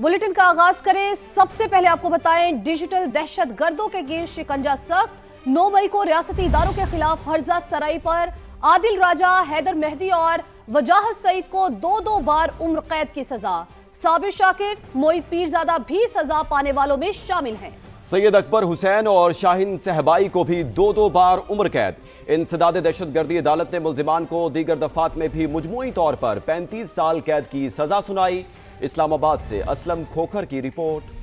Bulletin का आगाज करें। सबसे पहले आपको बताएं, डिजिटल दहशतगर्दों के घेर शिकंजा सख्त। 9 मई को रियासती इदारों के खिलाफ हर्जा सराई पर आदिल राजा, हैदर मेहदी और वजाहत सईद को 2-2 बार उम्र कैद की सजा। साबिर शाकिर, मोईद पीरजादा भी सजा पाने वालों में शामिल हैं। सैयद अकबर हुसैन और शाहीन सहबाई को भी 2-2 बार उम्र कैद। इंसदाद दहशतगर्दी अदालत ने मुल्जिमान को दीगर दफात में भी मुजमुई तौर पर 35 साल कैद की सजा सुनाई। इस्लामाबाद से असलम खोखर की रिपोर्ट।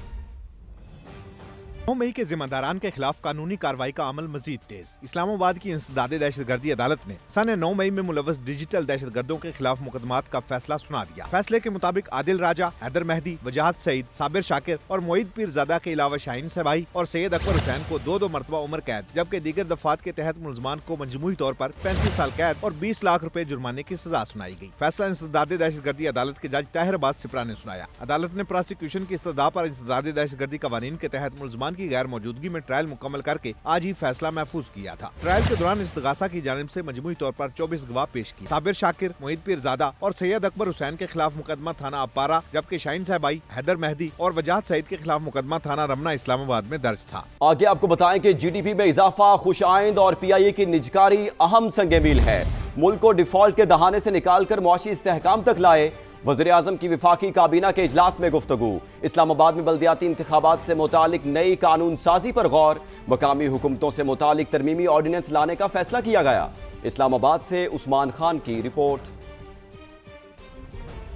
9 मई के जिम्मेदारान के खिलाफ कानूनी कार्रवाई का अमल मजीद तेज। इस्लामाबाद की इंसदाद दहशतगर्दी अदालत ने सन 9 मई में मुलव्वस डिजिटल दहशतगर्दों के खिलाफ मुकदमात का फैसला सुना दिया। फैसले के मुताबिक आदिल राजा, हैदर मेहदी, वजाहत सईद, साबिर शाकिर और मोईद पीरजादा के अलावा शाहीन सहबाई और सैयद अकबर हुसैन को 2-2 मरतबा उम्र कैद, जबकि दीगर दफात के तहत मुलजमान को मजमूई तौर पर 35 साल कैद और 20 लाख रुपए जुर्माने की सजा सुनाई गई। फैसला इंसदाद दहशतगर्दी अदालत के जज ताहिर अब्बास सिपरा ने सुनाया। अदालत ने प्रोसिक्यूशन की इस्तदा पर इंसदाद दहशतगर्दी कवानीन के तहत मुलजमान की गैर मौजूदगी में ट्रायल मुकम्मल करके आज ही फैसला महफूज किया था। ट्रायल के दौरान इस्तगासा की जानिब से मजमूई तौर पर 24 गवाह पेश किए। साबिर शाकिर, मोईद पीरजादा और सैयद अकबर हुसैन के खिलाफ मुकदमा थाना अपारा, जबकि शाहीन सहबाई, हैदर मेहदी और वजाहत सईद के खिलाफ मुकदमा थाना रमना इस्लामाबाद में दर्ज था। आगे आपको बताएं कि जीडीपी में इजाफा, खुशाइंद और पीआईए की निजकारी अहम संग मील है। मुल्क को डिफॉल्ट के दहाने से निकालकर मुआशी इस्तेहकाम तक लाए। वज़ीर आज़म की विफाकी काबीना के इजलास में गुफ्तगू। इस्लामाबाद में बल्दियाती इंतखाबात से मुतालिक नई कानून साजी पर गौर। मकामी हुकूमतों से मुतालिक तरमीमी ऑर्डिनेंस लाने का फैसला किया गया। इस्लामाबाद से उस्मान खान की रिपोर्ट।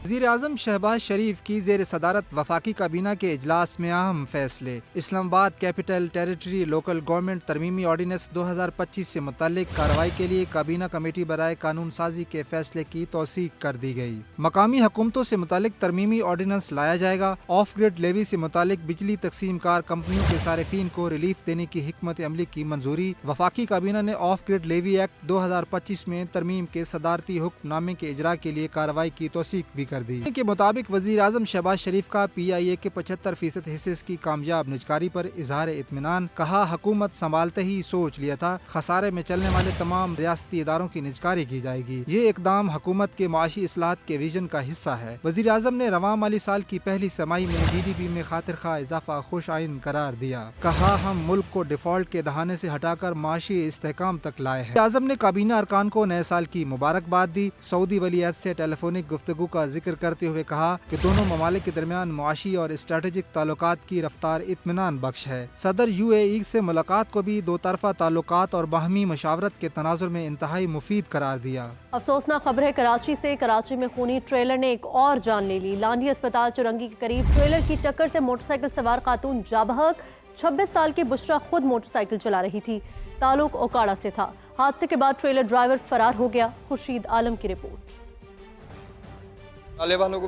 वज़ीर आज़म शहबाज शरीफ की ज़ेर सदारत वफाकी काबीना के इजलास में अहम फैसले। Islamabad capital territory local government तरमीमी ऑर्डिनेंस 2025 से मुतालिक कार्रवाई के लिए काबीना कमेटी बराए कानून साजी के फैसले की तौसीक कर दी गई। मकामी हुकूमतों से मुतालिक तरमीमी ऑर्डिनेंस लाया जाएगा। ऑफ ग्रिड लेवी से मुतालिक बिजली तकसीम कार कंपनियों के सारिफीन को रिलीफ देने की हिकमत अमली की मंजूरी। वफाकी काबीना ने ऑफ ग्रिड लेवी एक्ट 2025 में तरमीम के सदारती हुक्मनामे के इजरा के लिए कार्रवाई की तौसीक भी कर दी। के मुताबिक वज़ीर आज़म शहबाज शरीफ का पीआईए के 75% हिस्से की कामयाब निजकारी पर इजहार इत्मीनान। कहा, हुकूमत संभालते ही सोच लिया था, खसारे में चलने वाले तमाम रियासती इदारों की निजकारी की जाएगी। ये इकदाम हुकूमत के माशी इस्लाहत के विजन का हिस्सा है। वज़ीर आज़म ने रवां माली साल की पहली समाई में जीडीपी में खातिर खा इजाफा खुश आइन करार दिया। कहा, हम मुल्क को डिफॉल्ट के दहाने से हटाकर माशी इस्तेहकाम तक लाए हैं। आज़म ने काबीना अरकान को नए साल की मुबारकबाद दी। सऊदी वलीअहद से टेलीफोनिक गुफ्तगू का जिक्र करते हुए कहा कि दोनों ममालिक के दरमियान मुआशी और स्ट्रेटेजिक ताल्लुकात की रफ्तार इत्मीनान बख्श है। सदर यूएई से मुलाकात को भी दो तरफा ताल्लुकात और बाहमी मशावरत के तनाजुर में इंतहाई मुफीद करार दिया। अफसोसनाक खबर है कराची से। कराची में खूनी ट्रेलर ने एक और जान ले ली। लांडी अस्पताल चुरंगी के करीब ट्रेलर की टक्कर से मोटरसाइकिल सवार खातून जाबहक 26 साल की बुशरा खुद मोटरसाइकिल चला रही थी। ताल्लुक ओकाड़ा से था। हादसे के बाद ट्रेलर ड्राइवर फरार हो गया। खुर्शीद आलम की रिपोर्ट। ट्राले वालों को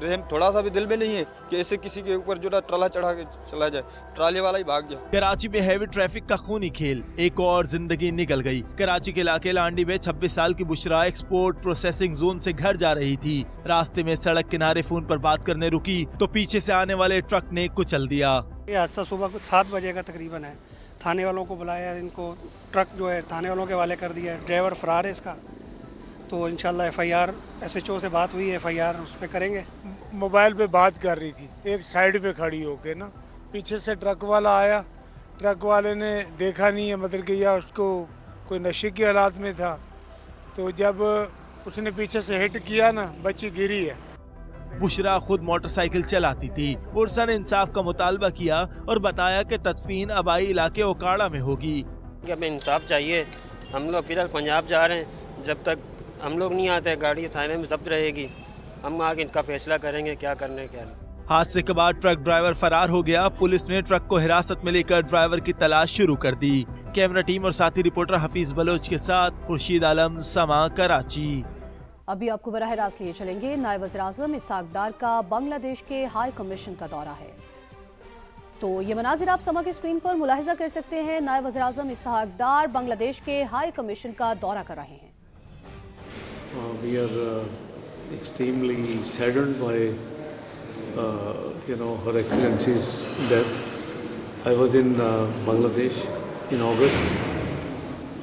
रहम थोड़ा सा भी दिल में नहीं है कि ऐसे किसी के ऊपर जो ना ट्राला चढ़ा के चला जाए। ट्राले वाला ही भाग गया। कराची में हैवी ट्रैफिक का खूनी खेल, एक और जिंदगी निकल गई। कराची के इलाके लांडी में 26 साल की बुशरा एक्सपोर्ट प्रोसेसिंग जोन से घर जा रही थी। रास्ते में सड़क किनारे फोन पर बात करने रुकी तो पीछे से आने वाले ट्रक ने कुचल दिया। ये हादसा सुबह 7 बजे का तकरीबन है। थाने वालों को बुलाया, इनको ट्रक जो है थाने वालों के हवाले कर दिया है। ड्राइवर फरार है इसका, तो इंशाल्लाह एफआईआर एसएचओ से बात हुई है, एफआईआर उस पर करेंगे। मोबाइल पे बात कर रही थी, एक साइड पे खड़ी होके ना, पीछे से ट्रक वाला आया। ट्रक वाले ने देखा नहीं है, मतलब कि या उसको कोई नशे की हालात में था, तो जब उसने पीछे से हिट किया ना, बच्ची गिरी है। बुशरा खुद मोटरसाइकिल चलाती थी। पुरसा ने इंसाफ का मुतालबा किया और बताया कि तदफीन आबाई इलाके ओकाड़ा में होगी। हमें इंसाफ चाहिए। हम लोग फिलहाल पंजाब जा रहे हैं, जब तक हम लोग नहीं आते गाड़ी थाने में जब्त रहेगी। हम आगे इनका फैसला करेंगे क्या करने क्या नहीं। हादसे के बाद ट्रक ड्राइवर फरार हो गया। पुलिस ने ट्रक को हिरासत में लेकर ड्राइवर की तलाश शुरू कर दी। कैमरा टीम और साथी रिपोर्टर हफीज बलोच के साथ खुर्शीद आलम, समा, कराची। अभी आपको बराह रास्त लिए चलेंगे। नायब वज़ीर आज़म इसहाक डार का बांग्लादेश के हाई कमीशन का दौरा है। तो ये मनाजिर आप समा की स्क्रीन पर मुलाहिजा कर सकते हैं। नायब वज़ीर आज़म इसहाक डार बांग्लादेश के हाई कमीशन का दौरा कर रहे हैं। We are extremely saddened by Her Excellency's death. I was in Bangladesh in August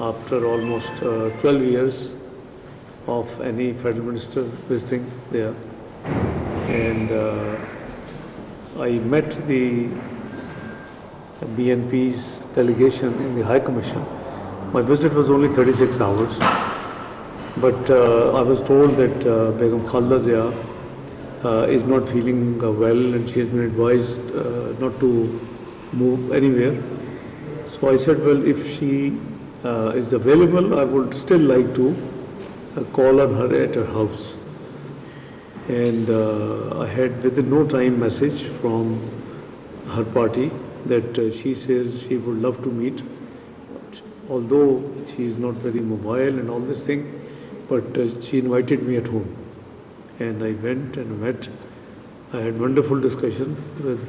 after almost 12 years of any federal minister visiting there, and I met the BNP's delegation in the High Commission. My visit was only 36 hours, but I was told that Begum Khalda Zia is not feeling well, and she has been advised not to move anywhere. So I said, well, if she is available, I would still like to call on her at her house. And I had within no time message from her party that she says she would love to meet, although she is not very mobile and all this thing, but she invited me at home. And I went and met. I had wonderful discussion with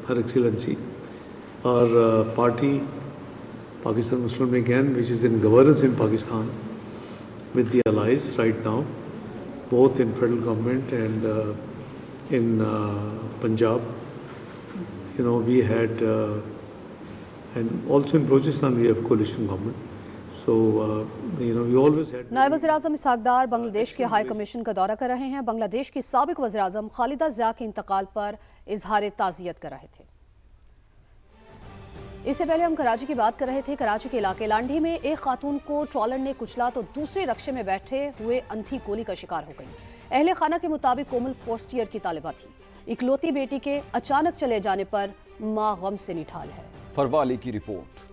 Her Excellency. Our party, Pakistan Muslim League, which is in governance in Pakistan, with the allies right now, both in federal government and in Punjab. You know, we had, and also in Balochistan we have coalition government. So, you know, we always had. नायब वज़ीर-ए-आज़म इसहाक़ डार बांग्लादेश के high commission का दौरा कर रहे हैं। बांग्लादेश की साबिक वज़ीर-ए-आज़म खालिदा ज़िया के इंतकाल पर इजहार ताज़ियत कर रहे थे। इससे पहले हम कराची की बात कर रहे थे। कराची के इलाके लांढी में एक खातून को ट्रॉलर ने कुचला तो दूसरे रक्शे में बैठे हुए अंधी गोली का शिकार हो गई। अहले खाना के मुताबिक कोमल फर्स्ट ईयर की तालिबा थी। इकलौती बेटी के अचानक चले जाने पर मां गम से निठाल है। फरवाली की रिपोर्ट।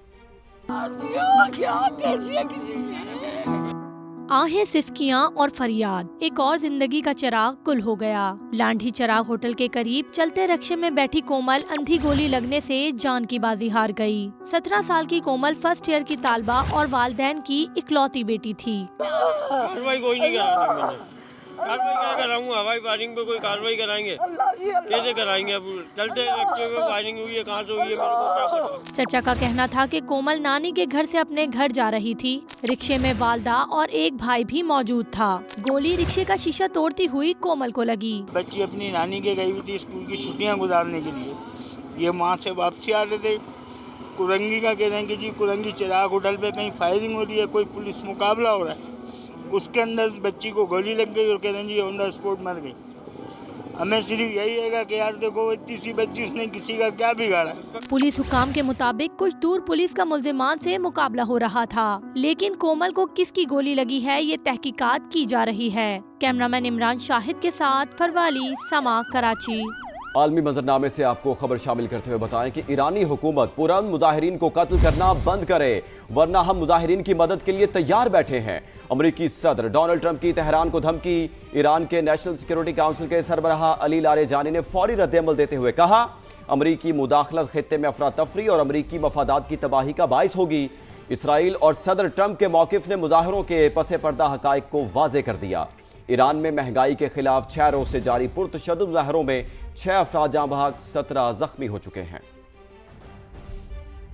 आहें, सिसकियां और फरियाद, एक और जिंदगी का चिराग गुल हो गया। लांढी चिराग होटल के करीब चलते रक्शे में बैठी कोमल अंधी गोली लगने से जान की बाजी हार गई। 17 साल की कोमल फर्स्ट ईयर की तालबा और वालिदैन की इकलौती बेटी थी। कार्रवाई कोई नहीं करानी मैंने। कार्रवाई क्या कराऊंगा? हवाई फायरिंग पे कोई कार्रवाई कराएंगे? कैसे कराएंगे? अब चलते रक्शे में फायरिंग हुई है, कहाँ से हुई है, मेरे को क्या पता। चचा का कहना था कि कोमल नानी के घर से अपने घर जा रही थी। रिक्शे में वालदा और एक भाई भी मौजूद था। गोली रिक्शे का शीशा तोड़ती हुई कोमल को लगी। बच्ची अपनी नानी के गई हुई थी स्कूल की छुट्टियां गुजारने के लिए। ये वहाँ से वापसी आ रहे थे। कुरंगी का कह रहे हैं कि जी कुरंगी चिराग होटल पे कहीं फायरिंग हो रही है, कोई पुलिस मुकाबला हो रहा है। उसके अंदर बच्ची को गोली लग गई और कह रहे हैं जी ऑन द स्पॉट मर गई। हमें सिर्फ यही है कि यार देखो इतनी सी बच्ची, उसने किसी का क्या बिगाड़ा। पुलिस हुकाम के मुताबिक कुछ दूर पुलिस का मुल्जिमान से मुकाबला हो रहा था, लेकिन कोमल को किसकी गोली लगी है ये तहकीकात की जा रही है। कैमरामैन इमरान शाहिद के साथ फरवाली, समा, कराची। आलमी मंजरनामे से आपको खबर शामिल करते हुए बताएं कि ईरानी हुकूमत पुरअमन मुजाहिरीन को कत्ल करना बंद करे, वरना हम मुजाहिरीन की मदद के लिए तैयार बैठे हैं। अमरीकी सदर डोनाल्ड ट्रंप की तेहरान को धमकी। ईरान के नेशनल सिक्योरिटी काउंसिल के सरबराह अली लारेजानी ने फौरी रद्द-ए-अमल देते हुए कहा, अमरीकी मुदाखलत खित्ते में अफरा तफरी और अमरीकी मफादात की तबाही का बाइस होगी। इसराइल और सदर ट्रंप के मौकिफ ने मुजाहिरों के पसे पर्दा हकायक को वाजे कर दिया। ईरान में महंगाई के खिलाफ 6 रोज से जारी पुरतशद्दुद मुजाहरों में 6 अफराद जाँ बहक, 17 जख्मी हो चुके हैं।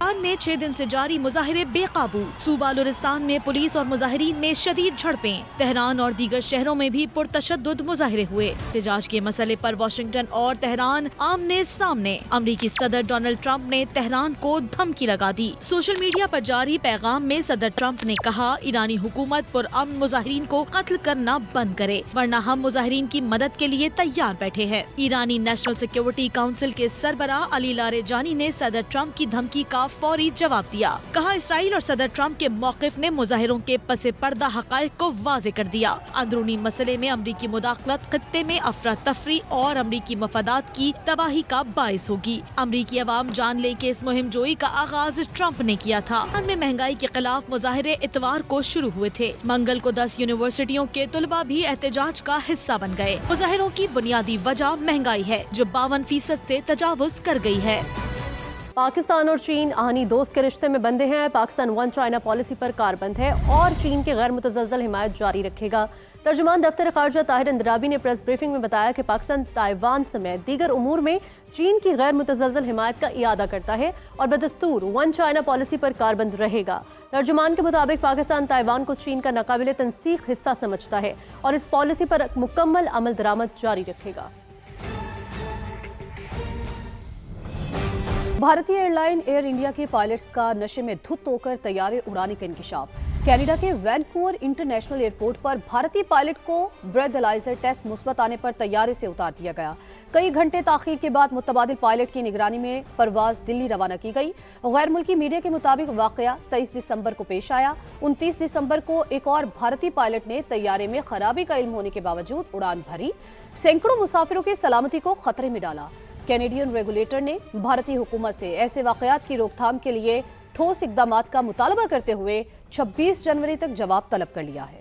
ईरान में 6 दिन से जारी मुजाहिरे बेकाबू। सूबा बलूचिस्तान में पुलिस और मुजाहिरीन में शदीद झड़पें। तेहरान और दीगर शहरों में भी पुरतशद्दुद मुजाहिरे हुए। एहतजाज के मसले पर वाशिंगटन और तेहरान आमने सामने। अमरीकी सदर डोनाल्ड ट्रंप ने तेहरान को धमकी लगा दी। सोशल मीडिया पर जारी पैगाम में सदर ट्रंप ने कहा, ईरानी हुकूमत पुरअमन मुजाहिरीन को कत्ल करना बंद करे, वरना हम मुजाहिरीन की मदद के लिए तैयार बैठे हैं। ईरानी नेशनल सिक्योरिटी काउंसिल के सरबराह अली लारेजानी ने सदर ट्रंप की धमकी का फौरी जवाब दिया। कहा, इसराइल और सदर ट्रंप के मौकिफ ने मुजाहिरों के पसे पर्दा हकायक को वाजे कर दिया। अंदरूनी मसले में अमरीकी मुदाखलत खित्ते में अफरा तफरी और अमरीकी मफादात की तबाही का बाइस होगी। अमरीकी अवाम जान ले के इस मुहिम जोई का आगाज ट्रंप ने किया था। ईरान में महंगाई के खिलाफ मुजाहिरे इतवार को शुरू हुए थे। मंगल को 10 यूनिवर्सिटियों के तुलबा भी एहतजाज का हिस्सा बन गए। मुजाहिरों की बुनियादी वजह महंगाई है, जो 52% से तजावुज कर गई है। पाकिस्तान और चीन आहनी दोस्त के रिश्ते में बंधे हैं। पाकिस्तान वन चाइना पॉलिसी पर कारबंद है और चीन की गैर मुतज़लज़ल हिमायत जारी रखेगा। तर्जुमान दफ्तर ख़ारजा ताहिर इंदराबी ने प्रेस ब्रीफिंग में बताया कि पाकिस्तान ताइवान समेत दीगर उमूर में चीन की गैर मुतज़लज़ल हिमायत का इयादा करता है और बदस्तूर वन चाइना पॉलिसी पर कारबंद रहेगा। तर्जुमान के मुताबिक पाकिस्तान ताइवान को चीन का नाकाबिले तंसीख हिस्सा समझता है और इस पॉलिसी पर मुकम्मल अमल दरामद जारी रखेगा। भारतीय एयरलाइन एयर इंडिया के पायलट्स का नशे में धुत होकर तैयारे उड़ाने का इंकशाफ। कनाडा के वैनकूवर इंटरनेशनल एयरपोर्ट पर भारतीय पायलट को ब्रेथलाइजर टेस्ट मुस्बत आने पर तैयारे से उतार दिया गया। कई घंटे ताखीर के बाद मुतबादिल पायलट की निगरानी में परवाज दिल्ली रवाना की गई। गैर मुल्की मीडिया के मुताबिक वाकया 23 दिसंबर को पेश आया। 29 दिसंबर को एक और भारतीय पायलट ने तैयारे में खराबी का इल्म होने के बावजूद उड़ान भरी, सैकड़ों मुसाफिरों की सलामती को खतरे में डाला। कैनेडियन रेगुलेटर ने भारतीय हुकूमत से ऐसे वाकयात की रोकथाम के लिए ठोस इकदामात का मुतालबा करते हुए 26 जनवरी तक जवाब तलब कर लिया है।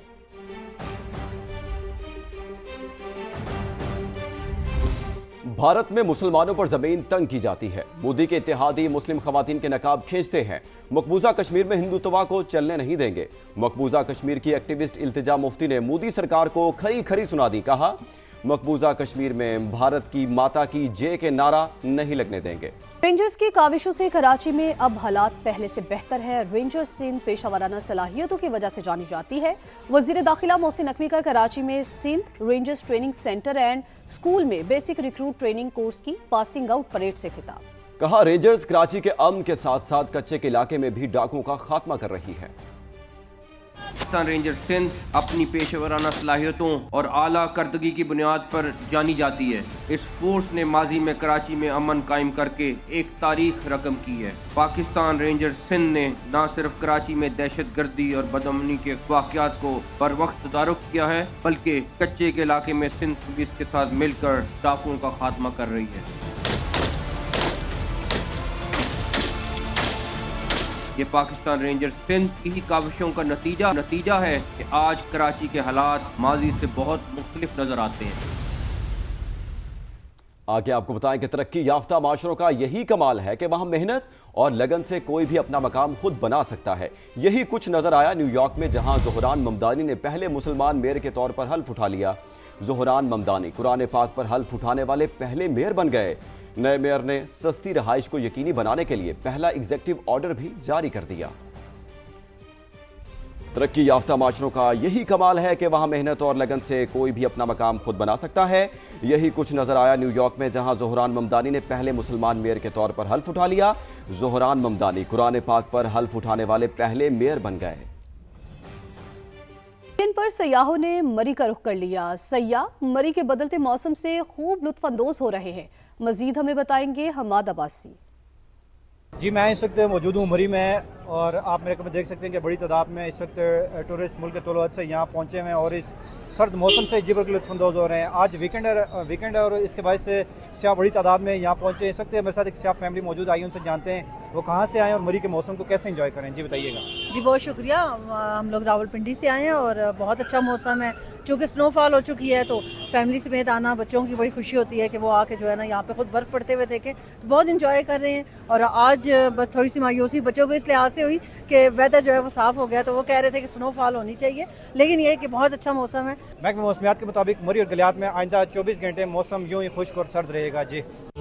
भारत में मुसलमानों पर जमीन तंग की जाती है। मोदी के इत्तेहादी मुस्लिम खवातीन के नकाब खींचते हैं। मकबूजा कश्मीर में हिंदुत्व को चलने नहीं देंगे। मकबूजा कश्मीर की एक्टिविस्ट इल्तिजा मुफ्ती ने मोदी सरकार को खरी खरी सुना दी। कहा, मकबूजा कश्मीर में भारत की माता की जय के नारा नहीं लगने देंगे। रेंजर्स की काविशों से कराची में अब हालात पहले से बेहतर है। रेंजर्स सिंध पेशावराना सलाहियतों की वजह से जानी जाती है। वजीर दाखिला मोहसिन नकवी का कराची में Sindh rangers training centre and school में बेसिक रिक्रूट ट्रेनिंग कोर्स की पासिंग आउट परेड से खिताब। कहा, रेंजर्स कराची के अमन के साथ साथ कच्चे के इलाके में भी डाकुओं का खात्मा कर रही है। पाकिस्तान रेंजर सिंध अपनी पेशेवराना सलाहियतों और आला करदगी की बुनियाद पर जानी जाती है। इस फोर्स ने माजी में कराची में अमन कायम करके एक तारीख रकम की है। पाकिस्तान रेंजर सिंध ने न सिर्फ कराची में दहशत गर्दी और बदअमनी के वाक़यात को बर वक्त तदारुक किया है, बल्कि कच्चे के इलाके में सिंध पुलिस के साथ मिलकर डाकुओं का खात्मा कर रही है। ये पाकिस्तान रेंजर सिंध की काविशों का नतीजा है कि आज कराची के हालात माजी से बहुत मुख्तलिफ नजर आते हैं। आगे आपको बताएं कि तरक्की याफ्ता माशरों का यही कमाल है कि वहां मेहनत और लगन से कोई भी अपना मकाम खुद बना सकता है। यही कुछ नजर आया न्यूयॉर्क में, जहां ज़ोहरान ममदानी ने पहले मुसलमान मेयर के तौर पर हल्फ उठा लिया। ज़ोहरान ममदानी कुरान पाक पर हल्फ उठाने वाले पहले मेयर बन गए। नए मेयर ने सस्ती रहाइश को यकीनी बनाने के लिए पहला एग्जीक्यूटिव ऑर्डर भी जारी कर दिया। तरक्की याफ्ता माशरों का यही कमाल है कि वहां मेहनत और लगन से कोई भी अपना मकाम खुद बना सकता है। यही कुछ नजर आया न्यूयॉर्क में, जहां ज़ोहरान ममदानी ने पहले मुसलमान मेयर के तौर पर हल्फ उठा लिया। ज़ोहरान ममदानी कुरान पाक पर हल्फ उठाने वाले पहले मेयर बन गए। इन पर सयाहों ने मरी का रुख कर लिया। सयाह मरी के बदलते मौसम से खूब लुत्फानंदोज हो रहे हैं। मजीद हमें बताएंगे हमाद अब्बासी। जी, मैं इस वक्त मौजूद हूँ मरी में, और आप मेरे को देख सकते हैं कि बड़ी तादाद में इस वक्त टूरिस्ट मुल्क के तौर से यहाँ पहुँचे हुए हैं और इस सर्द मौसम से जी बिल्कुल लुत्फानंदोज हो रहे हैं। आज वीकेंड है और इसके बाद से सियाह बड़ी तादाद में यहाँ पहुँचे। इस वक्त मेरे साथ एक सियाह फैमिली मौजूद आई, उनसे जानते हैं वो कहाँ से आए और मरी के मौसम को कैसे एंजॉय करें। जी बताइएगा। जी बहुत शुक्रिया। हम लोग रावलपिंडी से आए हैं और बहुत अच्छा मौसम है। चूँकि स्नोफॉल हो चुकी है तो फैमिली समेत आना बच्चों की बड़ी खुशी होती है कि वो आके जो है ना यहाँ पे खुद बर्फ़ पड़ते हुए देखें, तो बहुत इंजॉय कर रहे हैं। और आज बस थोड़ी सी मायूसी बच्चों को इस लिहाज से हुई कि वेदर जो है वो साफ़ हो गया, तो वो कह रहे थे कि स्नोफॉल होनी चाहिए, लेकिन ये कि बहुत अच्छा मौसम है। महकमा मौसमियात के मुताबिक मरी और गलियात में आइंदा 24 घंटे मौसम यूँ ही खुश्क और सर्द रहेगा। जी।